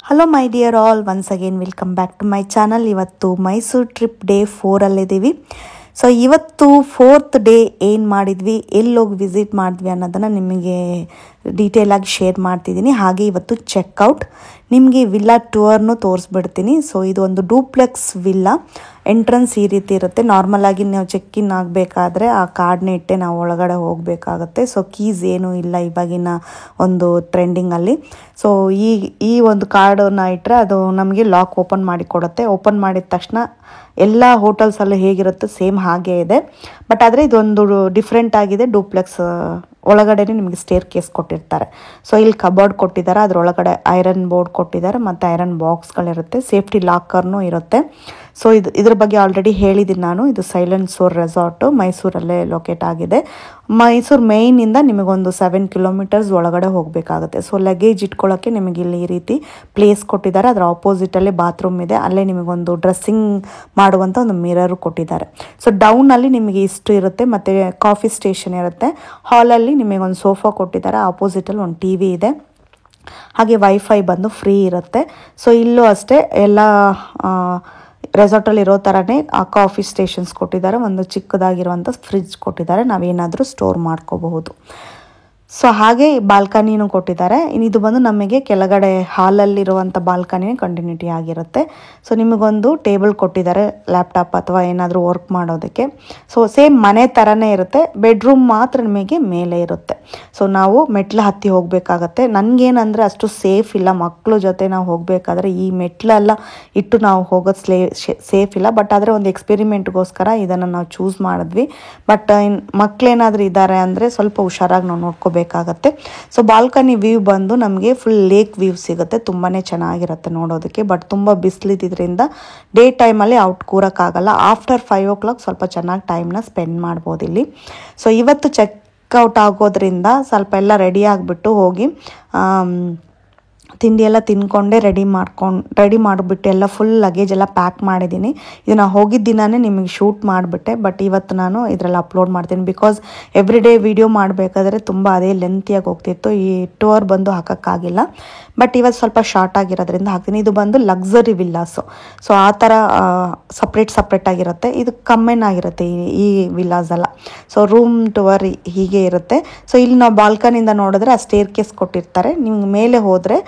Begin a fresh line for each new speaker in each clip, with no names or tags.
Hello my dear all, once again welcome back to my channel. ಇವತ್ತು Mysuru trip day 4ಅಲ್ಲಿದ್ದೀವಿ. So ಇವತ್ತು 4th day ಏನು ಮಾಡಿದ್ವಿ, ಎಲ್ಲೋಗಿ visit ಮಾಡಿದ್ವಿ ಅನ್ನೋದನ್ನು ನಿಮಗೆ ಡೀಟೇಲಾಗಿ ಶೇರ್ ಮಾಡ್ತಿದ್ದೀನಿ. ಹಾಗೆ ಇವತ್ತು ಚೆಕ್ಔಟ್ ನಿಮಗೆ ವಿಲ್ಲಾ ಟೂರ್ನು ತೋರಿಸ್ಬಿಡ್ತೀನಿ. ಸೊ ಇದು ಒಂದು ಡೂಪ್ಲೆಕ್ಸ್ ವಿಲ್ಲಾ. ಎಂಟ್ರೆನ್ಸ್ ಈ ರೀತಿ ಇರುತ್ತೆ. ನಾರ್ಮಲಾಗಿ ನಾವು ಚೆಕ್ ಇನ್ ಆಗಬೇಕಾದ್ರೆ ಆ ಕಾರ್ಡ್ನ ಇಟ್ಟೆ ನಾವು ಒಳಗಡೆ ಹೋಗಬೇಕಾಗತ್ತೆ. ಸೊ ಕೀಸ್ ಏನೂ ಇಲ್ಲ ಇವಾಗಿನ ಒಂದು ಟ್ರೆಂಡಿಂಗಲ್ಲಿ. ಸೊ ಈ ಒಂದು ಕಾರ್ಡನ್ನು ಇಟ್ಟರೆ ಅದು ನಮಗೆ ಲಾಕ್ ಓಪನ್ ಮಾಡಿ ಕೊಡುತ್ತೆ. ಓಪನ್ ಮಾಡಿದ ತಕ್ಷಣ ಎಲ್ಲ ಹೋಟೆಲ್ಸಲ್ಲೂ ಹೇಗಿರುತ್ತೆ ಸೇಮ್ ಹಾಗೇ ಇದೆ. ಬಟ್ ಆದರೆ ಇದೊಂದು ಡಿಫ್ರೆಂಟ್ ಆಗಿದೆ. ಡೂಪ್ಲೆಕ್ಸ್ ಒಳಗಡೆ ನಿಮಗೆ ಸ್ಟೇರ್ ಕೇಸ್ ಕೊಟ್ಟಿರ್ತಾರೆ. ಸೊ ಇಲ್ಲಿ ಕಬೋರ್ಡ್ ಕೊಟ್ಟಿದ್ದಾರೆ, ಅದರೊಳಗಡೆ ಐರನ್ ಬೋರ್ಡ್ ಕೊಟ್ಟಿದ್ದಾರೆ ಮತ್ತು ಐರನ್ ಬಾಕ್ಸ್ಗಳಿರುತ್ತೆ. ಸೇಫ್ಟಿ ಲಾಕರ್ನೂ ಇರುತ್ತೆ. ಸೊ ಇದ್ರ ಬಗ್ಗೆ ಆಲ್ರೆಡಿ ಹೇಳಿದ್ದೀನಿ ನಾನು. ಇದು ಸೈಲೆಂಟ್ ಸೋರ್ ರೆಸಾರ್ಟು ಮೈಸೂರಲ್ಲೇ ಲೊಕೇಟ್ ಆಗಿದೆ. ಮೈಸೂರು ಮೇಯ್ನಿಂದ ನಿಮಗೊಂದು 7 ಕಿಲೋಮೀಟರ್ಸ್ ಒಳಗಡೆ ಹೋಗಬೇಕಾಗುತ್ತೆ. ಸೊ ಲಗೇಜ್ ಇಟ್ಕೊಳ್ಳೋಕ್ಕೆ ನಿಮಗೆ ಇಲ್ಲಿ ಈ ರೀತಿ ಪ್ಲೇಸ್ ಕೊಟ್ಟಿದ್ದಾರೆ. ಅದರ ಆಪೋಸಿಟಲ್ಲೇ ಬಾತ್ರೂಮ್ ಇದೆ. ಅಲ್ಲೇ ನಿಮಗೊಂದು ಡ್ರೆಸ್ಸಿಂಗ್ ಮಾಡುವಂಥ ಒಂದು ಮಿರರು ಕೊಟ್ಟಿದ್ದಾರೆ. ಸೊ ಡೌನಲ್ಲಿ ನಿಮಗೆ ಇಷ್ಟು ಇರುತ್ತೆ ಮತ್ತು ಕಾಫಿ ಸ್ಟೇಷನ್ ಇರುತ್ತೆ. ಹಾಲಲ್ಲಿ ನಿಮಗೊಂದು ಸೋಫಾ ಕೊಟ್ಟಿದ್ದಾರೆ. ಆಪೋಸಿಟಲ್ಲಿ ಒಂದು ಟಿ ವಿ ಇದೆ. ಹಾಗೆ ವೈಫೈ ಬಂದು ಫ್ರೀ ಇರುತ್ತೆ. ಸೊ ಇಲ್ಲೂ ಅಷ್ಟೇ ಎಲ್ಲ ರೆಸಾರ್ಟಲ್ಲಿ ಇರೋ ಥರನೇ ಆ ಕಾಫಿ ಸ್ಟೇಷನ್ಸ್ ಕೊಟ್ಟಿದ್ದಾರೆ. ಒಂದು ಚಿಕ್ಕದಾಗಿರುವಂಥ ಫ್ರಿಡ್ಜ್ ಕೊಟ್ಟಿದ್ದಾರೆ, ನಾವೇನಾದರೂ ಸ್ಟೋರ್ ಮಾಡ್ಕೋಬಹುದು. ಸೊ ಹಾಗೆ ಬಾಲ್ಕನಿನೂ ಕೊಟ್ಟಿದ್ದಾರೆ. ಇದು ಬಂದು ನಮಗೆ ಕೆಳಗಡೆ ಹಾಲಲ್ಲಿರುವಂಥ ಬಾಲ್ಕನಿನೇ ಕಂಟಿನ್ಯೂಟಿ ಆಗಿರುತ್ತೆ. ಸೊ ನಿಮಗೊಂದು ಟೇಬಲ್ ಕೊಟ್ಟಿದ್ದಾರೆ ಲ್ಯಾಪ್ಟಾಪ್ ಅಥವಾ ಏನಾದರೂ ವರ್ಕ್ ಮಾಡೋದಕ್ಕೆ. ಸೊ ಸೇಮ್ ಮನೆ ಥರನೇ ಇರುತ್ತೆ. ಬೆಡ್ರೂಮ್ ಮಾತ್ರ ನಿಮಗೆ ಮೇಲೆ ಇರುತ್ತೆ. ಸೊ ನಾವು ಮೆಟ್ಲು ಹತ್ತಿ ಹೋಗಬೇಕಾಗತ್ತೆ. ನನಗೇನಂದರೆ ಅಷ್ಟು ಸೇಫ್ ಇಲ್ಲ. ಮಕ್ಕಳು ಜೊತೆ ನಾವು ಹೋಗಬೇಕಾದ್ರೆ ಈ ಮೆಟ್ಲೆಲ್ಲ ಇಟ್ಟು ನಾವು ಹೋಗೋದು ಸೇಫ್ ಇಲ್ಲ. ಬಟ್ ಆದರೆ ಒಂದು ಎಕ್ಸ್ಪೆರಿಮೆಂಟ್ಗೋಸ್ಕರ ಇದನ್ನು ನಾವು ಚೂಸ್ ಮಾಡಿದ್ವಿ. ಬಟ್ ಮಕ್ಕಳೇನಾದರೂ ಇದ್ದಾರೆ ಅಂದರೆ ಸ್ವಲ್ಪ ಹುಷಾರಾಗಿ ನಾವು ನೋಡ್ಕೋಬೇಕಾಗತ್ತೆ. ಸೊ ಬಾಲ್ಕನಿ ವ್ಯೂ ಬಂದು ನಮಗೆ ಫುಲ್ ಲೇಕ್ ವ್ಯೂ ಸಿಗುತ್ತೆ. ತುಂಬಾ ಚೆನ್ನಾಗಿರುತ್ತೆ ನೋಡೋದಕ್ಕೆ. ಬಟ್ ತುಂಬ ಬಿಸಿಲಿದ್ರಿಂದ ಡೇ ಟೈಮಲ್ಲಿ ಔಟ್ ಕೂರೋಕ್ಕಾಗಲ್ಲ. ಆಫ್ಟರ್ 5 o'clock ಸ್ವಲ್ಪ ಚೆನ್ನಾಗಿ ಟೈಮ್ನ ಸ್ಪೆಂಡ್ ಮಾಡ್ಬೋದು ಇಲ್ಲಿ. ಸೊ ಇವತ್ತು ಚೆಕ್ಔಟ್ ಆಗೋದ್ರಿಂದ ಸ್ವಲ್ಪ ಎಲ್ಲ ರೆಡಿ ಆಗಿಬಿಟ್ಟು ಹೋಗಿ ತಿಂಡಿ ಎಲ್ಲ ತಿನ್ಕೊಂಡೆ ರೆಡಿ ಮಾಡಿಬಿಟ್ಟು ಎಲ್ಲ ಫುಲ್ ಲಗೇಜ್ ಎಲ್ಲ ಪ್ಯಾಕ್ ಮಾಡಿದ್ದೀನಿ. ಇದನ್ನು ಹೋಗಿದ್ದ ದಿನಾನೇ ನಿಮಗೆ ಶೂಟ್ ಮಾಡಿಬಿಟ್ಟೆ. ಬಟ್ ಇವತ್ತು ನಾನು ಇದರಲ್ಲಿ ಅಪ್ಲೋಡ್ ಮಾಡ್ತೀನಿ. ಬಿಕಾಸ್ ಎವ್ರಿ ಡೇ ವಿಡಿಯೋ ಮಾಡಬೇಕಾದ್ರೆ ತುಂಬ ಅದೇ ಲೆಂತಿಯಾಗಿ ಹೋಗ್ತಿತ್ತು. ಈ ಟೂರ್ ಬಂದು ಹಾಕೋಕ್ಕಾಗಿಲ್ಲ. ಬಟ್ ಇವತ್ತು ಸ್ವಲ್ಪ ಶಾರ್ಟ್ ಆಗಿರೋದ್ರಿಂದ ಹಾಕ್ತೀನಿ. ಇದು ಬಂದು ಲಕ್ಸರಿ ವಿಲ್ಲಾಸು. ಸೊ ಆ ಥರ ಸಪ್ರೇಟ್ ಆಗಿರುತ್ತೆ. ಇದು ಕಮ್ಮೆನ್ ಆಗಿರುತ್ತೆ ಈ ವಿಲ್ಲಾಸ್ ಎಲ್ಲ. ಸೊ ರೂಮ್ ಟೂರ್ ಹೀಗೆ ಇರುತ್ತೆ. ಸೊ ಇಲ್ಲಿ ನಾವು ಬಾಲ್ಕನಿಂದ ನೋಡಿದ್ರೆ ಆ ಸ್ಟೇರ್ ಕೇಸ್ ಕೊಟ್ಟಿರ್ತಾರೆ. ನಿಮ್ಗೆ ಮೇಲೆ ಹೋದರೆ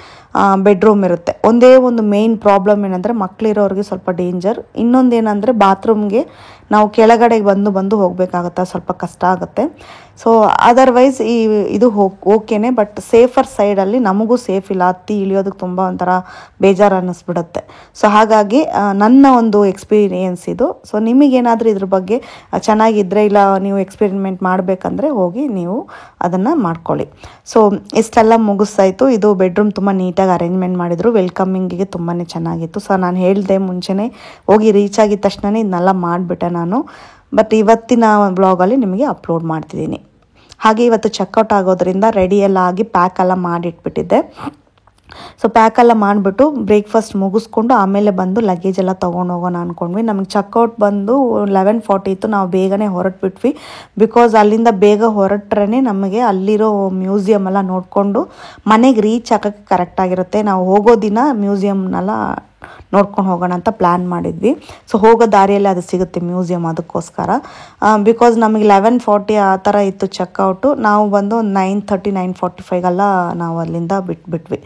ಬೆಡ್ರೂಮ್ ಇರುತ್ತೆ. ಒಂದೇ ಒಂದು ಮೇನ್ ಪ್ರಾಬ್ಲಮ್ ಏನಂದರೆ ಮಕ್ಕಳಿರೋರಿಗೆ ಸ್ವಲ್ಪ ಡೇಂಜರ್. ಇನ್ನೊಂದೇನೆಂದರೆ ಬಾತ್ರೂಮ್ಗೆ ನಾವು ಕೆಳಗಡೆ ಬಂದು ಹೋಗಬೇಕಾಗುತ್ತೆ. ಸ್ವಲ್ಪ ಕಷ್ಟ ಆಗುತ್ತೆ. ಸೊ ಅದರ್ವೈಸ್ ಇದು ಓಕೆನೆ. ಬಟ್ ಸೇಫರ್ ಸೈಡಲ್ಲಿ ನಮಗೂ ಸೇಫ್ ಇಲ್ಲ. ಹತ್ತಿ ಇಳಿಯೋದಕ್ಕೆ ತುಂಬ ಒಂಥರ ಬೇಜಾರು ಅನ್ನಿಸ್ಬಿಡುತ್ತೆ. ಸೊ ಹಾಗಾಗಿ ನನ್ನ ಒಂದು ಎಕ್ಸ್ಪೀರಿಯೆನ್ಸ್ ಇದು. ಸೊ ನಿಮಗೇನಾದರೂ ಇದ್ರ ಬಗ್ಗೆ ಚೆನ್ನಾಗಿದ್ದರೆ ಇಲ್ಲ ನೀವು ಎಕ್ಸ್ಪೆರಿಮೆಂಟ್ ಮಾಡಬೇಕಂದ್ರೆ ಹೋಗಿ ನೀವು ಅದನ್ನು ಮಾಡ್ಕೊಳ್ಳಿ. ಸೊ ಇಷ್ಟೆಲ್ಲ ಮುಗಿಸ್ತಾಯಿತು. ಇದು ಬೆಡ್ರೂಮ್ ತುಂಬ ನೀಟಾಗಿ ಅರೇಂಜ್ಮೆಂಟ್ ಮಾಡಿದರು. ವೆಲ್ಕಮಿಂಗಿಗೆ ತುಂಬಾ ಚೆನ್ನಾಗಿತ್ತು. ಸೊ ನಾನು ಹೇಳಿದೆ ಮುಂಚೆನೇ ಹೋಗಿ ರೀಚ್ ಆಗಿದ ತಕ್ಷಣ ಇದನ್ನೆಲ್ಲ ಮಾಡಿಬಿಟ್ಟೆ ನಾನು. ಬಟ್ ಇವತ್ತಿನ ಬ್ಲಾಗಲ್ಲಿ ನಿಮಗೆ ಅಪ್ಲೋಡ್ ಮಾಡ್ತಿದ್ದೀನಿ. ಹಾಗೆ ಇವತ್ತು ಚೆಕ್ಔಟ್ ಆಗೋದ್ರಿಂದ ರೆಡಿ ಎಲ್ಲ ಆಗಿ ಪ್ಯಾಕ್ ಎಲ್ಲ ಮಾಡಿಟ್ಬಿಟ್ಟಿದ್ದೆ. ಸೊ ಪ್ಯಾಕೆಲ್ಲ ಮಾಡಿಬಿಟ್ಟು ಬ್ರೇಕ್ಫಾಸ್ಟ್ ಮುಗಿಸ್ಕೊಂಡು ಆಮೇಲೆ ಬಂದು ಲಗೇಜ್ ಎಲ್ಲ ತೊಗೊಂಡು ಹೋಗೋಣ ಅಂದ್ಕೊಂಡ್ವಿ. ನಮಗೆ ಚೆಕ್ಔಟ್ ಬಂದು 11:40 ಇತ್ತು. ನಾವು ಬೇಗನೆ ಹೊರಟ್ಬಿಟ್ವಿ. ಬಿಕಾಸ್ ಅಲ್ಲಿಂದ ಬೇಗ ಹೊರಟ್ರೇ ನಮಗೆ ಅಲ್ಲಿರೋ ಮ್ಯೂಸಿಯಮ್ ಎಲ್ಲ ನೋಡಿಕೊಂಡು ಮನೆಗೆ ರೀಚ್ ಆಗೋಕ್ಕೆ ಕರೆಕ್ಟಾಗಿರುತ್ತೆ. ನಾವು ಹೋಗೋ ದಿನ ಮ್ಯೂಸಿಯಮ್ನೆಲ್ಲ ನೋಡ್ಕೊಂಡು ಹೋಗೋಣ ಅಂತ ಪ್ಲ್ಯಾನ್ ಮಾಡಿದ್ವಿ. ಸೊ ಹೋಗೋ ದಾರಿಯಲ್ಲಿ ಅದು ಸಿಗುತ್ತೆ ಮ್ಯೂಸಿಯಮ್, ಅದಕ್ಕೋಸ್ಕರ. ಬಿಕಾಸ್ ನಮಗೆ 11:40 ಆ ಥರ ಇತ್ತು ಚೆಕ್ಔಟು. ನಾವು ಬಂದು 9:30 9:45 ನಾವು ಅಲ್ಲಿಂದ ಬಿಟ್ಬಿಟ್ವಿ.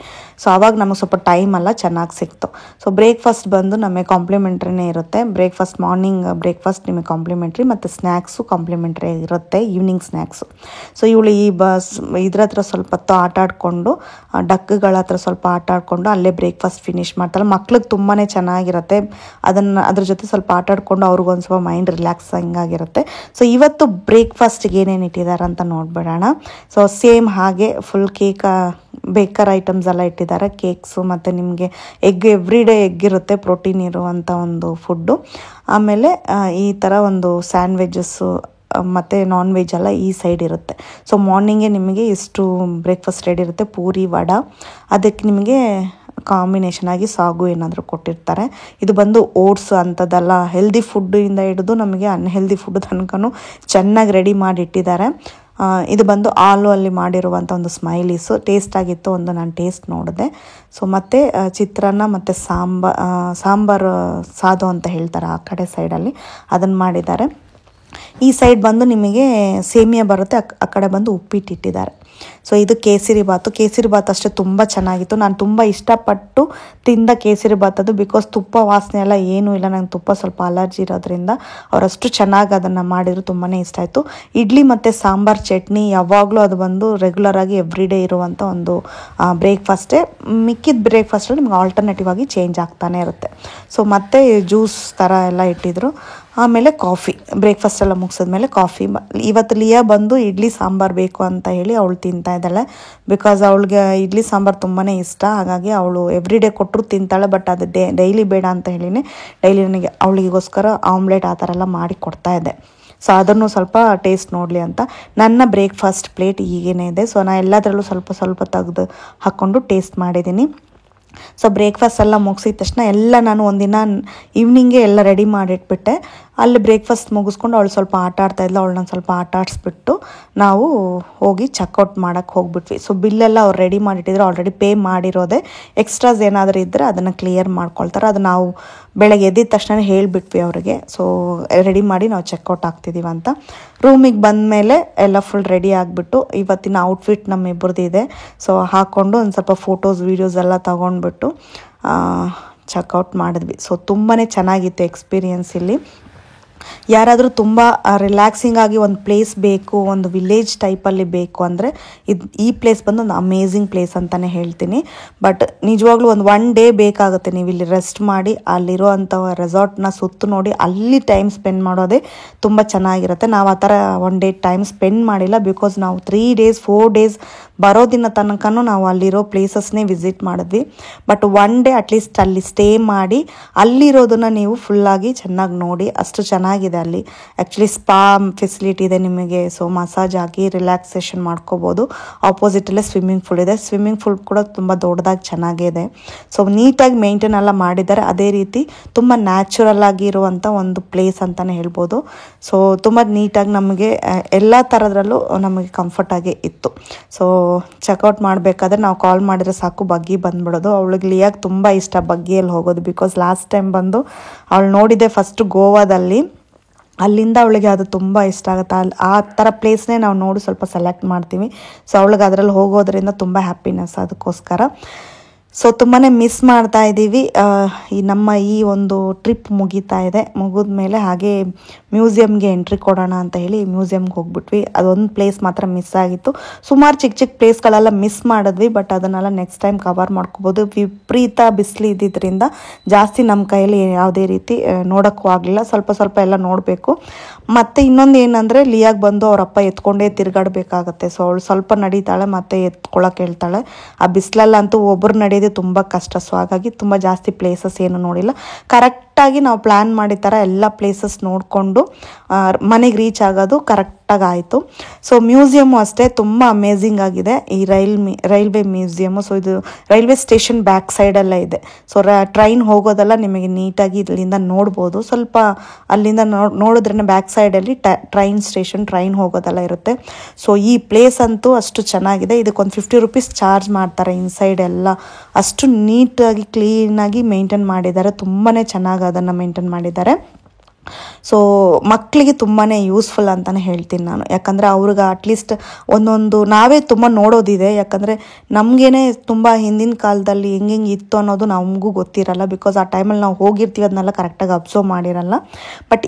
ಸೊ ಆವಾಗ ನಮಗೆ ಸ್ವಲ್ಪ ಟೈಮ್ ಎಲ್ಲ ಚೆನ್ನಾಗಿ ಸಿಕ್ತು. ಸೊ ಬ್ರೇಕ್ಫಾಸ್ಟ್ ಬಂದು ನಮಗೆ ಕಾಂಪ್ಲಿಮೆಂಟ್ರಿನೇ ಇರುತ್ತೆ. ಮಾರ್ನಿಂಗ್ ಬ್ರೇಕ್ಫಾಸ್ಟ್ ನಿಮಗೆ ಕಾಂಪ್ಲಿಮೆಂಟ್ರಿ ಮತ್ತು ಸ್ನ್ಯಾಕ್ಸು ಕಾಂಪ್ಲಿಮೆಂಟ್ರಿ ಇರುತ್ತೆ, ಈವ್ನಿಂಗ್ ಸ್ನ್ಯಾಕ್ಸು. ಸೊ ಇವಳು ಇದ್ರ ಹತ್ರ ಸ್ವಲ್ಪ ಹೊತ್ತು ಆಟ ಆಡಿಕೊಂಡು ಡಕ್ಗಳ ಹತ್ರ ಸ್ವಲ್ಪ ಆಟ ಆಡಿಕೊಂಡು ಅಲ್ಲೇ ಬ್ರೇಕ್ಫಾಸ್ಟ್ ಫಿನಿಷ್ ಮಾಡ್ತಾಳೆ. ಮಕ್ಳಿಗೆ ತುಂಬಾ ಚೆನ್ನಾಗಿರುತ್ತೆ. ಅದ್ರ ಜೊತೆ ಸ್ವಲ್ಪ ಆಟ ಆಡಿಕೊಂಡು ಅವ್ರಿಗೊಂದು ಸ್ವಲ್ಪ ಮೈಂಡ್ ರಿಲ್ಯಾಕ್ಸ್ ಆಗಿರುತ್ತೆ. ಸೊ ಇವತ್ತು ಬ್ರೇಕ್ಫಾಸ್ಟ್ಗೆ ಏನೇನು ಇಟ್ಟಿದ್ದಾರೆ ಅಂತ ನೋಡ್ಬಿಡೋಣ. ಸೊ ಸೇಮ್ ಹಾಗೆ ಫುಲ್ ಬೇಕರ್ ಐಟಮ್ಸ್ ಎಲ್ಲ ಇಟ್ಟಿದ್ದಾರೆ. ಕೇಕ್ಸು ಮತ್ತು ನಿಮಗೆ ಎವ್ರಿ ಡೇ ಎಗ್ ಇರುತ್ತೆ, ಪ್ರೋಟೀನ್ ಇರುವಂಥ ಒಂದು ಫುಡ್ಡು. ಆಮೇಲೆ ಈ ಥರ ಒಂದು ಸ್ಯಾಂಡ್ವಿಚಸ್ಸು ಮತ್ತು ನಾನ್ ವೆಜ್ ಎಲ್ಲ ಈ ಸೈಡ್ ಇರುತ್ತೆ. ಸೊ ಮಾರ್ನಿಂಗೇ ನಿಮಗೆ ಇಷ್ಟು ಬ್ರೇಕ್ಫಾಸ್ಟ್ ರೆಡಿ ಇರುತ್ತೆ. ಪೂರಿ ವಡ, ಅದಕ್ಕೆ ನಿಮಗೆ ಕಾಂಬಿನೇಷನ್ ಆಗಿ ಸಾಗು ಏನಾದರೂ ಕೊಟ್ಟಿರ್ತಾರೆ. ಇದು ಬಂದು ಓಟ್ಸ್ ಅಂಥದ್ದೆಲ್ಲ ಹೆಲ್ದಿ ಫುಡ್ಡಿಂದ ಹಿಡಿದು ನಮಗೆ ಅನ್ಹೆಲ್ದಿ ಫುಡ್ ತನಕನೂ ಚೆನ್ನಾಗಿ ರೆಡಿ ಮಾಡಿ ಇಟ್ಟಿದ್ದಾರೆ. ಇದು ಬಂದು ಆಲೂ ಅಲ್ಲಿ ಮಾಡಿರುವಂಥ ಒಂದು ಸ್ಮೈಲೀಸು. ಟೇಸ್ಟ್ ಆಗಿತ್ತು, ಒಂದು ನಾನು ಟೇಸ್ಟ್ ನೋಡಿದೆ. ಸೊ ಮತ್ತು ಚಿತ್ರಾನ್ನ ಮತ್ತು ಸಾಂಬಾರು ಸಾದು ಅಂತ ಹೇಳ್ತಾರೆ ಆ ಕಡೆ ಸೈಡಲ್ಲಿ, ಅದನ್ನು ಮಾಡಿದ್ದಾರೆ. ಈ ಸೈಡ್ ಬಂದು ನಿಮಗೆ ಸೇಮಿಯಾ ಬರುತ್ತೆ, ಆ ಕಡೆ ಬಂದು ಉಪ್ಪಿಟ್ಟಿಟ್ಟಿದ್ದಾರೆ. ಸೊ ಇದು ಕೇಸರಿ ಬಾತ್ ಅಷ್ಟೇ ತುಂಬ ಚೆನ್ನಾಗಿತ್ತು. ನಾನು ತುಂಬ ಇಷ್ಟಪಟ್ಟು ತಿಂದ ಕೇಸರಿ ಬಾತ್ ಅದು. ಬಿಕಾಸ್ ತುಪ್ಪ ವಾಸನೆ ಎಲ್ಲ ಏನೂ ಇಲ್ಲ, ನಂಗೆ ತುಪ್ಪ ಸ್ವಲ್ಪ ಅಲರ್ಜಿ ಇರೋದ್ರಿಂದ ಅವರಷ್ಟು ಚೆನ್ನಾಗಿ ಅದನ್ನು ಮಾಡಿದ್ರು, ತುಂಬಾ ಇಷ್ಟ ಆಯಿತು. ಇಡ್ಲಿ ಮತ್ತು ಸಾಂಬಾರು ಚಟ್ನಿ ಯಾವಾಗಲೂ ಅದು ಬಂದು ರೆಗ್ಯುಲರಾಗಿ ಎವ್ರಿಡೇ ಇರುವಂಥ ಒಂದು ಬ್ರೇಕ್ಫಾಸ್ಟೇ. ಮಿಕ್ಕಿದ ಬ್ರೇಕ್ಫಾಸ್ಟಲ್ಲಿ ನಿಮ್ಗೆ ಆಲ್ಟರ್ನೇಟಿವ್ ಆಗಿ ಚೇಂಜ್ ಆಗ್ತಾನೆ ಇರುತ್ತೆ. ಸೊ ಮತ್ತು ಜ್ಯೂಸ್ ಥರ ಎಲ್ಲ ಇಟ್ಟಿದ್ರು. ಆಮೇಲೆ ಕಾಫಿ, ಬ್ರೇಕ್ಫಾಸ್ಟ್ ಎಲ್ಲ ಮುಗಿಸಿದ್ಮೇಲೆ ಕಾಫಿ. ಇವತ್ತು ಲಿಯಾ ಬಂದು ಇಡ್ಲಿ ಸಾಂಬಾರು ಬೇಕು ಅಂತ ಹೇಳಿ ಅವಳು ತಿಂತಾ ಇದ್ದಾಳೆ. ಬಿಕಾಸ್ ಅವಳಿಗೆ ಇಡ್ಲಿ ಸಾಂಬಾರು ತುಂಬಾ ಇಷ್ಟ, ಹಾಗಾಗಿ ಅವಳು ಎವ್ರಿಡೇ ಕೊಟ್ಟರು ತಿಂತಾಳೆ. ಬಟ್ ಅದು ಡೈಲಿ ಬೇಡ ಅಂತ ಹೇಳಿನೇ ಡೈಲಿ ನನಗೆ ಅವಳಿಗೋಸ್ಕರ ಆಮ್ಲೆಟ್ ಆ ಥರ ಎಲ್ಲ ಮಾಡಿ ಕೊಡ್ತಾ ಇದ್ದೆ. ಸೊ ಅದನ್ನು ಸ್ವಲ್ಪ ಟೇಸ್ಟ್ ನೋಡಲಿ ಅಂತ. ನನ್ನ ಬ್ರೇಕ್ಫಾಸ್ಟ್ ಪ್ಲೇಟ್ ಹೀಗೇನೇ ಇದೆ. ಸೊ ನಾನು ಎಲ್ಲದರಲ್ಲೂ ಸ್ವಲ್ಪ ತೆಗೆದು ಹಾಕ್ಕೊಂಡು ಟೇಸ್ಟ್ ಮಾಡಿದ್ದೀನಿ. ಸೊ ಬ್ರೇಕ್ಫಾಸ್ಟ್ ಎಲ್ಲ ಮುಗಿಸಿದ ತಕ್ಷಣ ಎಲ್ಲ ನಾನು ಒಂದಿನ ಈವ್ನಿಂಗೇ ಎಲ್ಲ ರೆಡಿ ಮಾಡಿಟ್ಬಿಟ್ಟೆ. ಅಲ್ಲಿ ಬ್ರೇಕ್ಫಾಸ್ಟ್ ಮುಗಿಸ್ಕೊಂಡು ಅವಳು ಸ್ವಲ್ಪ ಆಟ ಆಡ್ತಾಯಿದ್ಲು, ಅವಳನ್ನ ಸ್ವಲ್ಪ ಆಟ ಆಡಿಸ್ಬಿಟ್ಟು ನಾವು ಹೋಗಿ ಚೆಕ್ಔಟ್ ಮಾಡೋಕ್ಕೆ ಹೋಗ್ಬಿಟ್ವಿ. ಸೊ ಬಿಲ್ಲೆಲ್ಲ ಅವ್ರು ರೆಡಿ ಮಾಡಿಟ್ಟಿದ್ರು, ಆಲ್ರೆಡಿ ಪೇ ಮಾಡಿರೋದೆ. ಎಕ್ಸ್ಟ್ರಾಸ್ ಏನಾದರೂ ಇದ್ದರೆ ಅದನ್ನು ಕ್ಲಿಯರ್ ಮಾಡ್ಕೊಳ್ತಾರೆ. ಅದು ನಾವು ಬೆಳಗ್ಗೆ ಎದ್ದಿದ ತಕ್ಷಣ ಹೇಳಿಬಿಟ್ವಿ ಅವರಿಗೆ. ಸೊ ರೆಡಿ ಮಾಡಿ ನಾವು ಚೆಕ್ಔಟ್ ಆಗ್ತಿದ್ದೀವಿ ಅಂತ. ರೂಮಿಗೆ ಬಂದಮೇಲೆ ಎಲ್ಲ ಫುಲ್ ರೆಡಿ ಆಗಿಬಿಟ್ಟು ಇವತ್ತಿನ ಔಟ್ಫಿಟ್ ನಮ್ಮಿಬ್ಬರದ್ದು ಇದೆ. ಸೊ ಹಾಕ್ಕೊಂಡು ಒಂದು ಸ್ವಲ್ಪ ಫೋಟೋಸ್ ವೀಡಿಯೋಸ್ ಎಲ್ಲ ತೊಗೊಂಡ್ಬಿಟ್ಟು ಚೆಕ್ಔಟ್ ಮಾಡಿದ್ವಿ. ಸೊ ತುಂಬಾ ಚೆನ್ನಾಗಿತ್ತು ಎಕ್ಸ್ಪೀರಿಯನ್ಸ್. ಇಲ್ಲಿ ಯಾರಾದರೂ ತುಂಬ ರಿಲ್ಯಾಕ್ಸಿಂಗ್ ಆಗಿ ಒಂದು ಪ್ಲೇಸ್ ಬೇಕು, ಒಂದು ವಿಲೇಜ್ ಟೈಪಲ್ಲಿ ಬೇಕು ಅಂದರೆ ಈ ಪ್ಲೇಸ್ ಬಂದು ಒಂದು ಅಮೇಝಿಂಗ್ ಪ್ಲೇಸ್ ಅಂತಲೇ ಹೇಳ್ತೀನಿ. ಬಟ್ ನಿಜವಾಗ್ಲೂ ಒನ್ ಡೇ ಬೇಕಾಗುತ್ತೆ ನೀವು ಇಲ್ಲಿ ರೆಸ್ಟ್ ಮಾಡಿ ಅಲ್ಲಿರೋ ಅಂಥ ರೆಸಾರ್ಟ್ನ ಸುತ್ತು ನೋಡಿ ಅಲ್ಲಿ ಟೈಮ್ ಸ್ಪೆಂಡ್ ಮಾಡೋದೇ ತುಂಬ ಚೆನ್ನಾಗಿರುತ್ತೆ. ನಾವು ಆ ಥರ ಒನ್ ಡೇ ಟೈಮ್ ಸ್ಪೆಂಡ್ ಮಾಡಿಲ್ಲ. ಬಿಕಾಸ್ ನಾವು 3 days 4 days ಬರೋ ದಿನ ತನಕನೂ ನಾವು ಅಲ್ಲಿರೋ ಪ್ಲೇಸಸ್ನೇ ವಿಸಿಟ್ ಮಾಡಿದ್ವಿ. ಬಟ್ ಒನ್ ಡೇ ಅಟ್ಲೀಸ್ಟ್ ಅಲ್ಲಿ ಸ್ಟೇ ಮಾಡಿ ಅಲ್ಲಿರೋದನ್ನು ನೀವು ಫುಲ್ಲಾಗಿ ಚೆನ್ನಾಗಿ ನೋಡಿ, ಅಷ್ಟು ಚೆನ್ನಾಗಿದೆ ಅಲ್ಲಿ. ಆ್ಯಕ್ಚುಲಿ ಸ್ಪಾ ಫೆಸಿಲಿಟಿ ಇದೆ ನಿಮಗೆ. ಸೊ ಮಸಾಜ್ ಆಗಿ ರಿಲ್ಯಾಕ್ಸೇಷನ್ ಮಾಡ್ಕೋಬೋದು. ಆಪೋಸಿಟಲ್ಲೇ ಸ್ವಿಮ್ಮಿಂಗ್ ಪೂಲ್ ಇದೆ. ಸ್ವಿಮ್ಮಿಂಗ್ ಪೂಲ್ ಕೂಡ ತುಂಬ ದೊಡ್ಡದಾಗಿ ಚೆನ್ನಾಗಿದೆ. ಸೊ ನೀಟಾಗಿ ಮೇಂಟೈನ್ ಎಲ್ಲ ಮಾಡಿದ್ದಾರೆ. ಅದೇ ರೀತಿ ತುಂಬ ನ್ಯಾಚುರಲ್ ಆಗಿರುವಂಥ ಒಂದು ಪ್ಲೇಸ್ ಅಂತಲೇ ಹೇಳ್ಬೋದು. ಸೊ ತುಂಬ ನೀಟಾಗಿ ನಮಗೆ ಎಲ್ಲ ಥರದ್ರಲ್ಲೂ ನಮಗೆ ಕಂಫರ್ಟಾಗಿ ಇತ್ತು. ಸೊ ಚೆಕ್ಔಟ್ ಮಾಡಬೇಕಾದ್ರೆ ನಾವು ಕಾಲ್ ಮಾಡಿದ್ರೆ ಸಾಕು ಬಗ್ಗಿ ಬಂದ್ಬಿಡೋದು. ಅವಳಿಗೆ ಲಿಯಾಗೆ ತುಂಬ ಇಷ್ಟ ಬಗ್ಗಿಯಲ್ಲಿ ಹೋಗೋದು. ಬಿಕಾಸ್ ಲಾಸ್ಟ್ ಟೈಮ್ ಬಂದು ಅವಳು ನೋಡಿದೆ ಫಸ್ಟ್ ಗೋವಾದಲ್ಲಿ, ಅಲ್ಲಿಂದ ಅವಳಿಗೆ ಅದು ತುಂಬ ಇಷ್ಟ ಆಗುತ್ತೆ. ಆ ಥರ ಪ್ಲೇಸ್ನೇ ನಾವು ನೋಡಿ ಸ್ವಲ್ಪ ಸೆಲೆಕ್ಟ್ ಮಾಡ್ತೀವಿ. ಸೊ ಅವಳಿಗೆ ಅದರಲ್ಲಿ ಹೋಗೋದ್ರಿಂದ ತುಂಬ ಹ್ಯಾಪಿನೆಸ್, ಅದಕ್ಕೋಸ್ಕರ. ಸೊ ತುಂಬಾ ಮಿಸ್ ಮಾಡ್ತಾ ಇದ್ದೀವಿ. ನಮ್ಮ ಈ ಒಂದು ಟ್ರಿಪ್ ಮುಗೀತಾ ಇದೆ. ಮುಗಿದ್ಮೇಲೆ ಹಾಗೆ ಮ್ಯೂಸಿಯಮ್ಗೆ ಎಂಟ್ರಿ ಕೊಡೋಣ ಅಂತ ಹೇಳಿ ಮ್ಯೂಸಿಯಮ್ಗೆ ಹೋಗ್ಬಿಟ್ವಿ. ಅದೊಂದು ಪ್ಲೇಸ್ ಮಾತ್ರ ಮಿಸ್ ಆಗಿತ್ತು. ಸುಮಾರು ಚಿಕ್ಕ ಪ್ಲೇಸ್ಗಳೆಲ್ಲ ಮಿಸ್ ಮಾಡಿದ್ವಿ. ಬಟ್ ಅದನ್ನೆಲ್ಲ ನೆಕ್ಸ್ಟ್ ಟೈಮ್ ಕವರ್ ಮಾಡ್ಕೋಬೋದು. ವಿಪರೀತ ಬಿಸಿಲು ಇದ್ದಿದ್ದರಿಂದ ಜಾಸ್ತಿ ನಮ್ಮ ಕೈಯಲ್ಲಿ ಯಾವುದೇ ರೀತಿ ನೋಡೋಕ್ಕೂ ಆಗಲಿಲ್ಲ. ಸ್ವಲ್ಪ ಎಲ್ಲ ನೋಡಬೇಕು. ಮತ್ತು ಇನ್ನೊಂದು ಏನಂದರೆ ಲಿಯಾಗೆ ಬಂದು ಅವರಪ್ಪ ಎತ್ಕೊಂಡೇ ತಿರುಗಾಡಬೇಕಾಗತ್ತೆ. ಸೊ ಅವಳು ಸ್ವಲ್ಪ ನಡೀತಾಳೆ ಮತ್ತು ಎತ್ಕೊಳ್ಳೋಕೆ ಹೇಳ್ತಾಳೆ. ಆ ಬಿಸಿಲಲ್ಲಂತೂ ಒಬ್ಬರು ನಡೆಯೋದು ತುಂಬ ಕಷ್ಟ. ಸೊ ಹಾಗಾಗಿ ತುಂಬ ಜಾಸ್ತಿ ಪ್ಲೇಸಸ್ ಏನು ನೋಡಿಲ್ಲ. ಕರೆಕ್ಟಾಗಿ ನಾವು ಪ್ಲ್ಯಾನ್ ಮಾಡಿದ ಥರ ಎಲ್ಲ ಪ್ಲೇಸಸ್ ನೋಡಿಕೊಂಡು ಮನೆಗೆ ರೀಚ್ ಆಗೋದು ಕರೆಕ್ಟಾಗಿ ಆಯಿತು. ಸೊ ಮ್ಯೂಸಿಯಮ್ಮು ಅಷ್ಟೇ ತುಂಬ ಅಮೇಝಿಂಗ್ ಆಗಿದೆ, ಈ ರೈಲ್ವೆ ಮ್ಯೂಸಿಯಮ್ಮು. ಸೊ ಇದು ರೈಲ್ವೆ ಸ್ಟೇಷನ್ ಬ್ಯಾಕ್ ಸೈಡಲ್ಲೇ ಇದೆ. ಸೊ ಟ್ರೈನ್ ಹೋಗೋದೆಲ್ಲ ನಿಮಗೆ ನೀಟಾಗಿ ಇಲ್ಲಿಂದ ನೋಡ್ಬೋದು. ಸ್ವಲ್ಪ ಅಲ್ಲಿಂದ ನೋಡಿದ್ರೇ ಬ್ಯಾಕ್ ಸೈಡಲ್ಲಿ ಟ್ರೈನ್ ಸ್ಟೇಷನ್, ಟ್ರೈನ್ ಹೋಗೋದೆಲ್ಲ ಇರುತ್ತೆ. ಸೊ ಈ ಪ್ಲೇಸ್ ಅಂತೂ ಅಷ್ಟು ಚೆನ್ನಾಗಿದೆ. ಇದಕ್ಕೊಂದು 50 rupees ಚಾರ್ಜ್ ಮಾಡ್ತಾರೆ. ಇನ್ಸೈಡ್ ಎಲ್ಲ ಅಷ್ಟು ನೀಟಾಗಿ ಕ್ಲೀನಾಗಿ ಮೇಂಟೈನ್ ಮಾಡಿದ್ದಾರೆ. ತುಂಬಾ ಚೆನ್ನಾಗಿ ಅದನ್ನು ಮೇಂಟೈನ್ ಮಾಡಿದ್ದಾರೆ. ಸೊ ಮಕ್ಕಳಿಗೆ ತುಂಬಾ ಯೂಸ್ಫುಲ್ ಅಂತಲೇ ಹೇಳ್ತೀನಿ ನಾನು. ಯಾಕಂದರೆ ಅವ್ರಿಗೆ ಅಟ್ಲೀಸ್ಟ್ ಒಂದೊಂದು ನಾವೇ ತುಂಬ ನೋಡೋದಿದೆ. ಯಾಕಂದರೆ ನಮಗೇನೆ ತುಂಬ ಹಿಂದಿನ ಕಾಲದಲ್ಲಿ ಹೆಂಗೆ ಇತ್ತು ಅನ್ನೋದು ನಮಗೂ ಗೊತ್ತಿರಲ್ಲ. ಬಿಕಾಸ್ ಆ ಟೈಮಲ್ಲಿ ನಾವು ಹೋಗಿರ್ತೀವಿ, ಅದನ್ನೆಲ್ಲ ಕರೆಕ್ಟಾಗಿ ಅಬ್ಸರ್ವ್ ಮಾಡಿರಲ್ಲ. ಬಟ್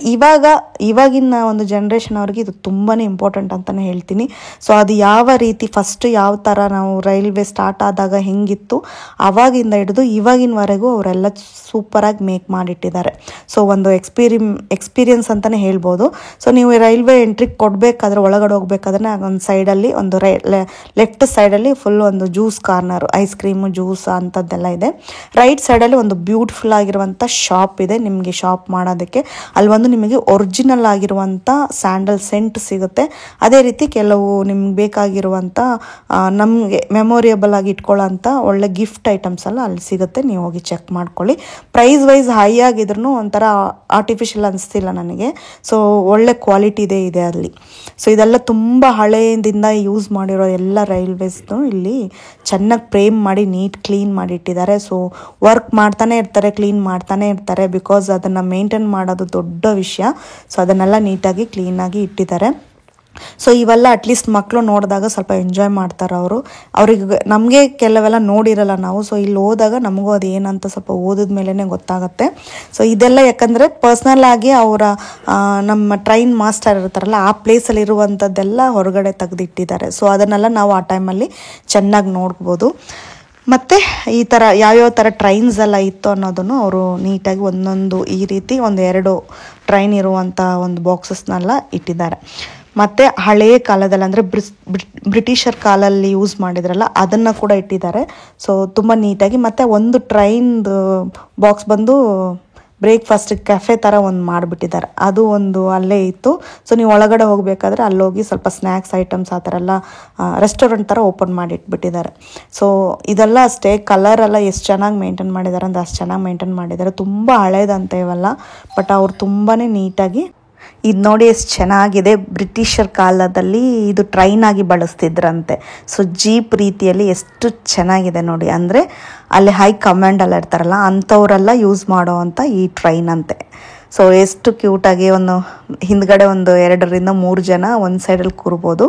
ಇವಾಗಿನ ಒಂದು ಜನ್ರೇಷನ್ ಅವ್ರಿಗೆ ಇದು ತುಂಬಾ ಇಂಪಾರ್ಟೆಂಟ್ ಅಂತಲೇ ಹೇಳ್ತೀನಿ. ಸೊ ಅದು ಯಾವ ರೀತಿ ಫಸ್ಟ್ ಯಾವ ಥರ ನಾವು ರೈಲ್ವೆ ಸ್ಟಾರ್ಟ್ ಆದಾಗ ಹೆಂಗಿತ್ತು ಆವಾಗಿಂದ ಹಿಡಿದು ಇವಾಗಿನವರೆಗೂ ಅವರೆಲ್ಲ ಸೂಪರಾಗಿ ಮೇಕ್ ಮಾಡಿಟ್ಟಿದ್ದಾರೆ. ಸೊ ಒಂದು ಎಕ್ಸ್ಪೀರಿಯನ್ಸ್ ಅಂತಲೇ ಹೇಳ್ಬೋದು. ಸೊ ನೀವು ರೈಲ್ವೆ ಎಂಟ್ರಿ ಕೊಡಬೇಕಾದ್ರೆ, ಒಳಗಡೆ ಹೋಗ್ಬೇಕಾದ್ರೆ ಒಂದು ಸೈಡಲ್ಲಿ ಒಂದು ಲೆಫ್ಟ್ ಸೈಡಲ್ಲಿ ಫುಲ್ ಒಂದು juice corner, ice cream juice ಅಂಥದ್ದೆಲ್ಲ ಇದೆ. ರೈಟ್ ಸೈಡಲ್ಲಿ ಒಂದು ಬ್ಯೂಟಿಫುಲ್ ಆಗಿರುವಂಥ ಶಾಪ್ ಇದೆ ನಿಮಗೆ ಶಾಪ್ ಮಾಡೋದಕ್ಕೆ. ಅಲ್ಲಿ ಒಂದು ನಿಮಗೆ ಒರಿಜಿನಲ್ ಆಗಿರುವಂಥ ಸ್ಯಾಂಡಲ್ ಸೆಂಟ್ ಸಿಗುತ್ತೆ. ಅದೇ ರೀತಿ ಕೆಲವು ನಿಮ್ಗೆ ಬೇಕಾಗಿರುವಂಥ ನಮಗೆ ಮೆಮೊರಿಯಬಲ್ ಆಗಿ ಇಟ್ಕೊಳ್ಳೋಂಥ ಒಳ್ಳೆ ಗಿಫ್ಟ್ ಐಟಮ್ಸ್ ಎಲ್ಲ ಅಲ್ಲಿ ಸಿಗುತ್ತೆ. ನೀವು ಹೋಗಿ ಚೆಕ್ ಮಾಡ್ಕೊಳ್ಳಿ. ಪ್ರೈಸ್ ವೈಸ್ ಹೈ ಆಗಿದ್ರು ಒಂಥರ ಆರ್ಟಿಫಿಷಿಯಲ್ ಅನಿಸ್ತಿಲ್ಲ ನನಗೆ. ಸೊ ಒಳ್ಳೆ ಕ್ವಾಲಿಟಿ ಇದೆ ಅಲ್ಲಿ. ಸೊ ಇದೆಲ್ಲ ತುಂಬ ಹಳೆಯದಿಂದ ಯೂಸ್ ಮಾಡಿರೋ ಎಲ್ಲ ರೈಲ್ವೇಸ್ನು ಇಲ್ಲಿ ಚೆನ್ನಾಗಿ ಫ್ರೇಮ್ ಮಾಡಿ ನೀಟ್ ಕ್ಲೀನ್ ಮಾಡಿ ಇಟ್ಟಿದ್ದಾರೆ. ಸೊ ವರ್ಕ್ ಮಾಡ್ತಾನೆ ಇರ್ತಾರೆ, ಕ್ಲೀನ್ ಮಾಡ್ತಾನೆ ಇರ್ತಾರೆ, ಬಿಕಾಸ್ ಅದನ್ನು ಮೇಂಟೈನ್ ಮಾಡೋದು ದೊಡ್ಡ ವಿಷಯ. ಸೊ ಅದನ್ನೆಲ್ಲ ನೀಟಾಗಿ ಕ್ಲೀನಾಗಿ ಇಟ್ಟಿದ್ದಾರೆ. ಸೊ ಇವೆಲ್ಲ ಅಟ್ಲೀಸ್ಟ್ ಮಕ್ಕಳು ನೋಡಿದಾಗ ಸ್ವಲ್ಪ ಎಂಜಾಯ್ ಮಾಡ್ತಾರೆ ಅವ್ರಿಗೆ. ನಮಗೆ ಕೆಲವೆಲ್ಲ ನೋಡಿರಲ್ಲ ನಾವು. ಸೊ ಇಲ್ಲಿ ಹೋದಾಗ ನಮಗೂ ಅದು ಏನಂತ ಸ್ವಲ್ಪ ಓದಿದ ಮೇಲೇ ಗೊತ್ತಾಗುತ್ತೆ. ಸೊ ಇದೆಲ್ಲ ಯಾಕಂದರೆ ಪರ್ಸ್ನಲ್ ಆಗಿ ನಮ್ಮ ಟ್ರೈನ್ ಮಾಸ್ಟರ್ ಇರ್ತಾರಲ್ಲ ಆ ಪ್ಲೇಸಲ್ಲಿ ಇರುವಂಥದ್ದೆಲ್ಲ ಹೊರಗಡೆ ತೆಗೆದಿಟ್ಟಿದ್ದಾರೆ. ಸೊ ಅದನ್ನೆಲ್ಲ ನಾವು ಆ ಟೈಮಲ್ಲಿ ಚೆನ್ನಾಗಿ ನೋಡ್ಬೋದು. ಮತ್ತು ಈ ಥರ ಯಾವ್ಯಾವ ಥರ ಟ್ರೈನ್ಸ್ ಎಲ್ಲ ಇತ್ತು ಅನ್ನೋದನ್ನು ಅವರು ನೀಟಾಗಿ ಒಂದೊಂದು ಈ ರೀತಿ 2 ಟ್ರೈನ್ ಇರುವಂಥ ಒಂದು ಬಾಕ್ಸಸ್ನೆಲ್ಲ ಇಟ್ಟಿದ್ದಾರೆ. ಮತ್ತು ಹಳೆಯ ಕಾಲದಲ್ಲಿ ಅಂದರೆ ಬ್ರಿಟಿಷರ್ ಕಾಲಲ್ಲಿ ಯೂಸ್ ಮಾಡಿದ್ರಲ್ಲ ಅದನ್ನು ಕೂಡ ಇಟ್ಟಿದ್ದಾರೆ. ಸೊ ತುಂಬ ನೀಟಾಗಿ. ಮತ್ತು ಒಂದು ಟ್ರೈನ್ದು ಬಾಕ್ಸ್ ಬಂದು ಬ್ರೇಕ್ಫಾಸ್ಟ್ ಕೆಫೆ ಥರ ಒಂದು ಮಾಡಿಬಿಟ್ಟಿದ್ದಾರೆ. ಅದು ಒಂದು ಅಲ್ಲೇ ಇತ್ತು. ಸೊ ನೀವು ಒಳಗಡೆ ಹೋಗಬೇಕಾದ್ರೆ ಅಲ್ಲೋಗಿ ಸ್ವಲ್ಪ ಸ್ನ್ಯಾಕ್ಸ್ ಐಟಮ್ಸ್ ಆ ಥರ ಎಲ್ಲ ರೆಸ್ಟೋರೆಂಟ್ ಥರ ಓಪನ್ ಮಾಡಿ ಇಟ್ಬಿಟ್ಟಿದ್ದಾರೆ. ಸೊ ಇದೆಲ್ಲ ಅಷ್ಟೇ, ಕಲರೆಲ್ಲ ಎಷ್ಟು ಚೆನ್ನಾಗಿ ಮೇಂಟೈನ್ ಮಾಡಿದ್ದಾರೆ ಅಂದರೆ ಅಷ್ಟು ಚೆನ್ನಾಗಿ ಮೇಂಟೈನ್ ಮಾಡಿದ್ದಾರೆ. ತುಂಬ ಹಳೇದಂತೆ ಇವೆಲ್ಲ, ಬಟ್ ಅವ್ರು ತುಂಬಾ ನೀಟಾಗಿ ಇದು ನೋಡಿ ಎಷ್ಟು ಚೆನ್ನಾಗಿದೆ. ಬ್ರಿಟಿಷರ್ ಕಾಲದಲ್ಲಿ ಇದು ಟ್ರೈನ್ ಆಗಿ ಬಳಸ್ತಿದ್ರಂತೆ. ಸೊ ಜೀಪ್ ರೀತಿಯಲ್ಲಿ ಎಷ್ಟು ಚೆನ್ನಾಗಿದೆ ನೋಡಿ. ಅಂದರೆ ಅಲ್ಲಿ ಹೈ ಕಮಾಂಡೆಲ್ಲ ಇರ್ತಾರಲ್ಲ ಅಂಥವರೆಲ್ಲ ಯೂಸ್ ಮಾಡೋ ಅಂಥ ಈ ಟ್ರೈನ್ ಅಂತೆ. ಸೊ ಎಷ್ಟು ಕ್ಯೂಟಾಗಿ ಹಿಂದ್ಗಡೆ 2-3 ಜನ ಒಂದು ಸೈಡಲ್ಲಿ ಕೂರ್ಬೋದು.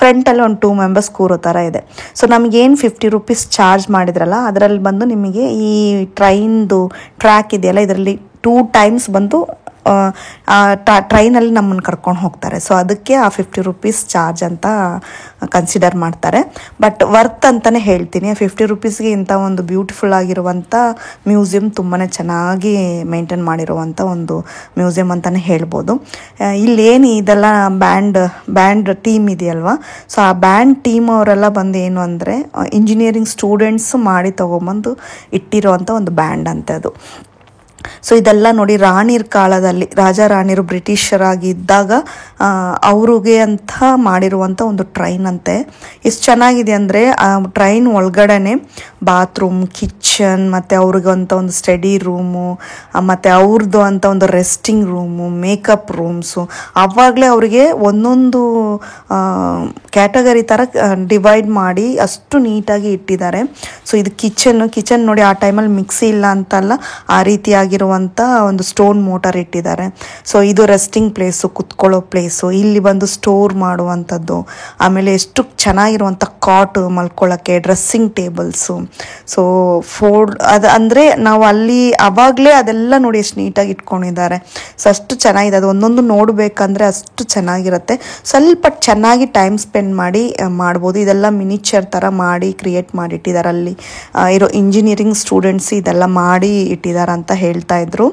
ಫ್ರಂಟಲ್ಲಿ 2 ಮೆಂಬರ್ಸ್ ಕೂರೋ ಥರ ಇದೆ. ಸೊ ನಮಗೇನು 50 ರೂಪೀಸ್ ಚಾರ್ಜ್ ಮಾಡಿದ್ರಲ್ಲ ಅದರಲ್ಲಿ ಬಂದು ನಿಮಗೆ ಈ ಟ್ರೈನ್ದು ಟ್ರ್ಯಾಕ್ ಇದೆಯಲ್ಲ ಇದರಲ್ಲಿ 2 ಟೈಮ್ಸ್ ಬಂದು ಟ್ರೈನಲ್ಲಿ ನಮ್ಮನ್ನು ಕರ್ಕೊಂಡು ಹೋಗ್ತಾರೆ. ಸೊ ಅದಕ್ಕೆ ಆ 50 ರೂಪೀಸ್ ಚಾರ್ಜ್ ಅಂತ ಕನ್ಸಿಡರ್ ಮಾಡ್ತಾರೆ. ಬಟ್ ವರ್ತ್ ಅಂತಲೇ ಹೇಳ್ತೀನಿ. 50 ರೂಪೀಸ್ಗೆ ಇಂಥ ಒಂದು ಬ್ಯೂಟಿಫುಲ್ ಆಗಿರುವಂಥ ಮ್ಯೂಸಿಯಂ ತುಂಬಾ ಚೆನ್ನಾಗಿ ಮೇಂಟೈನ್ ಮಾಡಿರುವಂಥ ಒಂದು ಮ್ಯೂಸಿಯಂ ಅಂತಲೇ ಹೇಳ್ಬೋದು. ಇಲ್ಲೇನು ಇದೆಲ್ಲ ಬ್ಯಾಂಡ್ ಟೀಮ್ ಇದೆಯಲ್ವ, ಸೊ ಆ ಬ್ಯಾಂಡ್ ಟೀಮ್ ಅವರೆಲ್ಲ ಬಂದು ಏನು ಅಂದರೆ ಇಂಜಿನಿಯರಿಂಗ್ ಸ್ಟೂಡೆಂಟ್ಸ್ ಮಾಡಿ ತೊಗೊಂಬಂದು ಇಟ್ಟಿರೋವಂಥ ಒಂದು ಬ್ಯಾಂಡ್ ಅಂತೆ ಅದು. ಸೊ ಇದೆಲ್ಲ ನೋಡಿ ರಾಣಿರ ಕಾಲದಲ್ಲಿ ರಾಜ ರಾಣಿರು ಬ್ರಿಟಿಷರಾಗಿದ್ದಾಗ ಅವ್ರಿಗೆ ಅಂತ ಮಾಡಿರುವಂಥ ಒಂದು ಟ್ರೈನ್ ಅಂತೆ. ಎಷ್ಟು ಚೆನ್ನಾಗಿದೆ ಅಂದರೆ ಆ ಟ್ರೈನ್ ಒಳಗಡೆನೆ ಬಾತ್ರೂಮ್, ಕಿಚನ್, ಮತ್ತು ಅವ್ರಿಗೆ ಅಂತ ಒಂದು ಸ್ಟಡಿ ರೂಮು, ಮತ್ತು ಅವ್ರದ್ದು ಅಂತ ಒಂದು ರೆಸ್ಟಿಂಗ್ ರೂಮು, ಮೇಕಪ್ ರೂಮ್ಸು, ಆವಾಗಲೇ ಅವರಿಗೆ ಒಂದೊಂದು ಕ್ಯಾಟಗರಿ ಥರ ಡಿವೈಡ್ ಮಾಡಿ ಅಷ್ಟು ನೀಟಾಗಿ ಇಟ್ಟಿದ್ದಾರೆ. ಸೊ ಇದು ಕಿಚನ್ ನೋಡಿ, ಆ ಟೈಮಲ್ಲಿ ಮಿಕ್ಸಿ ಇಲ್ಲ ಅಂತಲ್ಲ, ಆ ರೀತಿಯಾಗಿರುವಂಥ ಒಂದು ಸ್ಟೋನ್ ಮೋಟರ್ ಇಟ್ಟಿದ್ದಾರೆ. ಸೊ ಇದು ರೆಸ್ಟಿಂಗ್ ಪ್ಲೇಸು, ಕುತ್ಕೊಳ್ಳೋ ಪ್ಲೇಸು, ಇಲ್ಲಿ ಬಂದು ಸ್ಟೋರ್ ಮಾಡುವಂಥದ್ದು. ಆಮೇಲೆ ಎಷ್ಟು ಚೆನ್ನಾಗಿರುವಂಥ ಕಾಟ್ ಮಲ್ಕೊಳ್ಳೋಕ್ಕೆ, ಡ್ರೆಸ್ಸಿಂಗ್ ಟೇಬಲ್ಸು. ಸೊ ಅಂದರೆ ನಾವು ಅಲ್ಲಿ ಆವಾಗಲೇ ಅದೆಲ್ಲ ನೋಡಿ ಎಷ್ಟು ನೀಟಾಗಿ ಇಟ್ಕೊಂಡಿದ್ದಾರೆ. ಸೊ ಅಷ್ಟು ಚೆನ್ನಾಗಿದೆ. ಅದು ಒಂದೊಂದು ನೋಡಬೇಕಂದ್ರೆ ಅಷ್ಟು ಚೆನ್ನಾಗಿರುತ್ತೆ. ಸ್ವಲ್ಪ ಚೆನ್ನಾಗಿ ಟೈಮ್ ಸ್ಪೆಂಡ್ ಮಾಡಿ ಮಾಡ್ಬೋದು. ಇದೆಲ್ಲ ಮಿನಿಚರ್ ಥರ ಮಾಡಿ ಕ್ರಿಯೇಟ್ ಮಾಡಿ ಇಟ್ಟಿದ್ದಾರೆ. ಅಲ್ಲಿ ಇರೋ ಇಂಜಿನಿಯರಿಂಗ್ ಸ್ಟೂಡೆಂಟ್ಸ್ ಇದೆಲ್ಲ ಮಾಡಿ ಇಟ್ಟಿದ್ದಾರೆ ಅಂತ ಹೇಳ್ತಾ ಇದ್ರು.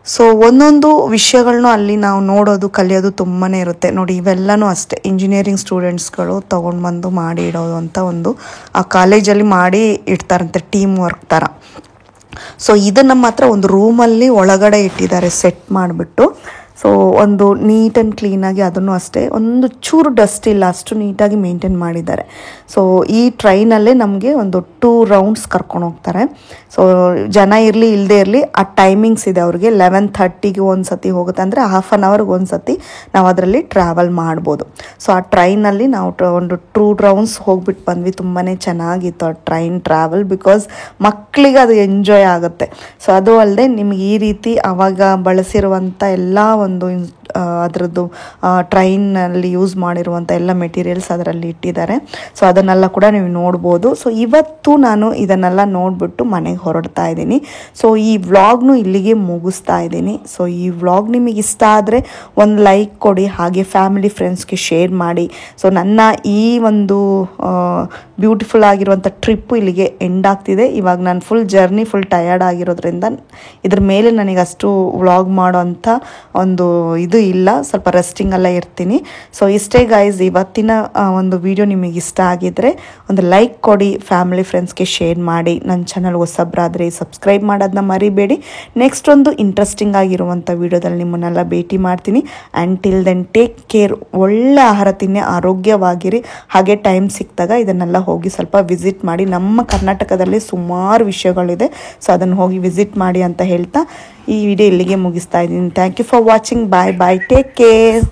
ಸೊ ಒಂದೊಂದು ವಿಷಯಗಳನ್ನೂ ಅಲ್ಲಿ ನಾವು ನೋಡೋದು, ಕಲಿಯೋದು ತುಂಬಾ ಇರುತ್ತೆ ನೋಡಿ. ಇವೆಲ್ಲನೂ ಅಷ್ಟೇ ಇಂಜಿನಿಯರಿಂಗ್ ಸ್ಟೂಡೆಂಟ್ಸ್ಗಳು ತೊಗೊಂಡು ಬಂದು ಮಾಡಿ ಇಡೋದು ಅಂತ ಒಂದು ಆ ಕಾಲೇಜಲ್ಲಿ ಮಾಡಿ ಇಡ್ತಾರಂತೆ, ಟೀಮ್ ವರ್ಕ್ ಥರ. ಸೊ ಇದನ್ನು ಮಾತ್ರ ಒಂದು ರೂಮಲ್ಲಿ ಒಳಗಡೆ ಇಟ್ಟಿದ್ದಾರೆ ಸೆಟ್ ಮಾಡಿಬಿಟ್ಟು. ಸೊ ಒಂದು ನೀಟ್ ಆ್ಯಂಡ್ ಕ್ಲೀನಾಗಿ, ಅದನ್ನು ಅಷ್ಟೇ ಒಂದು ಚೂರು ಡಸ್ಟ್ ಇಲ್ಲ, ಅಷ್ಟು ನೀಟಾಗಿ ಮೇಂಟೈನ್ ಮಾಡಿದ್ದಾರೆ. ಸೊ ಈ ಟ್ರೈನಲ್ಲೇ ನಮಗೆ ಒಂದು 2 ರೌಂಡ್ಸ್ ಕರ್ಕೊಂಡು ಹೋಗ್ತಾರೆ. ಸೊ ಜನ ಇರಲಿ ಇಲ್ಲದೆ ಇರಲಿ ಆ ಟೈಮಿಂಗ್ಸ್ ಇದೆ ಅವ್ರಿಗೆ. 11:30ಗೆ ಒಂದು ಸತಿ ಹೋಗುತ್ತೆ, ಅಂದರೆ ½ an hourಗೆ ಒಂದು ಸತಿ ನಾವು ಅದರಲ್ಲಿ ಟ್ರಾವೆಲ್ ಮಾಡ್ಬೋದು. ಸೊ ಆ ಟ್ರೈನಲ್ಲಿ ನಾವು ಒಂದು 2 ರೌಂಡ್ಸ್ ಹೋಗ್ಬಿಟ್ಟು ಬಂದ್ವಿ. ತುಂಬಾ ಚೆನ್ನಾಗಿತ್ತು ಆ ಟ್ರೈನ್ ಟ್ರಾವೆಲ್, ಬಿಕಾಸ್ ಮಕ್ಕಳಿಗೆ ಅದು ಎಂಜಾಯ್ ಆಗುತ್ತೆ. ಸೊ ಅದು ಅಲ್ಲದೆ ನಿಮ್ಗೆ ಈ ರೀತಿ ಆವಾಗ ಬಳಸಿರುವಂಥ ಎಲ್ಲ ಒಂದು ಅದರದ್ದು ಟ್ರೈನಲ್ಲಿ ಯೂಸ್ ಮಾಡಿರುವಂಥ ಎಲ್ಲ ಮೆಟೀರಿಯಲ್ಸ್ ಅದರಲ್ಲಿ ಇಟ್ಟಿದ್ದಾರೆ. ಸೊ ಅದನ್ನೆಲ್ಲ ಕೂಡ ನೀವು ನೋಡ್ಬೋದು. ಸೊ ಇವತ್ತು ನಾನು ಇದನ್ನೆಲ್ಲ ನೋಡಿಬಿಟ್ಟು ಮನೆಗೆ ಹೊರಡ್ತಾ ಇದ್ದೀನಿ. ಸೊ ಈ ವ್ಲಾಗ್ನು ಇಲ್ಲಿಗೆ ಮುಗಿಸ್ತಾ ಇದ್ದೀನಿ. ಸೊ ಈ ವ್ಲಾಗ್ ನಿಮಗೆ ಇಷ್ಟ ಆದರೆ ಒಂದು ಲೈಕ್ ಕೊಡಿ, ಹಾಗೆ ಫ್ಯಾಮಿಲಿ ಫ್ರೆಂಡ್ಸ್ಗೆ ಶೇರ್ ಮಾಡಿ. ಸೊ ನನ್ನ ಈ ಒಂದು ಬ್ಯೂಟಿಫುಲ್ ಆಗಿರುವಂಥ ಟ್ರಿಪ್ಪು ಇಲ್ಲಿಗೆ ಎಂಡ್ ಆಗ್ತಿದೆ. ಇವಾಗ ನಾನು ಫುಲ್ ಜರ್ನಿ ಫುಲ್ ಟಯರ್ಡ್ ಆಗಿರೋದ್ರಿಂದ ಇದ್ರ ಮೇಲೆ ನನಗೆ ಅಷ್ಟು ವ್ಲಾಗ್ ಮಾಡೋ ಅಂಥ ಒಂದು ಇದು ಇಲ್ಲ, ಸ್ವಲ್ಪ ರೆಸ್ಟಿಂಗ್ ಎಲ್ಲ ಇರ್ತೀನಿ. ಸೊ ಇಷ್ಟೇ ಗೈಸ್, ಇವತ್ತಿನ ಒಂದು ವಿಡಿಯೋ ನಿಮಗೆ ಇಷ್ಟ ಆಗಿದೆ ಆಗಿದ್ದರೆ ಒಂದು ಲೈಕ್ ಕೊಡಿ, ಫ್ಯಾಮಿಲಿ ಫ್ರೆಂಡ್ಸ್ಗೆ ಶೇರ್ ಮಾಡಿ. ನನ್ನ ಚಾನಲ್ ಹೊಸಬ್ರಾದರೆ ಸಬ್ಸ್ಕ್ರೈಬ್ ಮಾಡೋದನ್ನ ಮರಿಬೇಡಿ. ನೆಕ್ಸ್ಟ್ ಒಂದು ಇಂಟ್ರೆಸ್ಟಿಂಗ್ ಆಗಿರುವಂಥ ವಿಡಿಯೋದಲ್ಲಿ ನಿಮ್ಮನ್ನೆಲ್ಲ ಭೇಟಿ ಮಾಡ್ತೀನಿ. And till then take care. ಒಳ್ಳೆ ಆಹಾರ ತಿನ್ನಿ, ಆರೋಗ್ಯವಾಗಿರಿ. ಹಾಗೆ ಟೈಮ್ ಸಿಕ್ಕಿದಾಗ ಇದನ್ನೆಲ್ಲ ಹೋಗಿ ಸ್ವಲ್ಪ ವಿಸಿಟ್ ಮಾಡಿ. ನಮ್ಮ ಕರ್ನಾಟಕದಲ್ಲಿ ಸುಮಾರು ವಿಷಯಗಳಿದೆ, ಸೊ ಅದನ್ನು ಹೋಗಿ ವಿಸಿಟ್ ಮಾಡಿ ಅಂತ ಹೇಳ್ತಾ ಈ ವಿಡಿಯೋ ಇಲ್ಲಿಗೆ ಮುಗಿಸ್ತಾ ಇದ್ದೀನಿ. Thank you for watching. Bye bye, take care.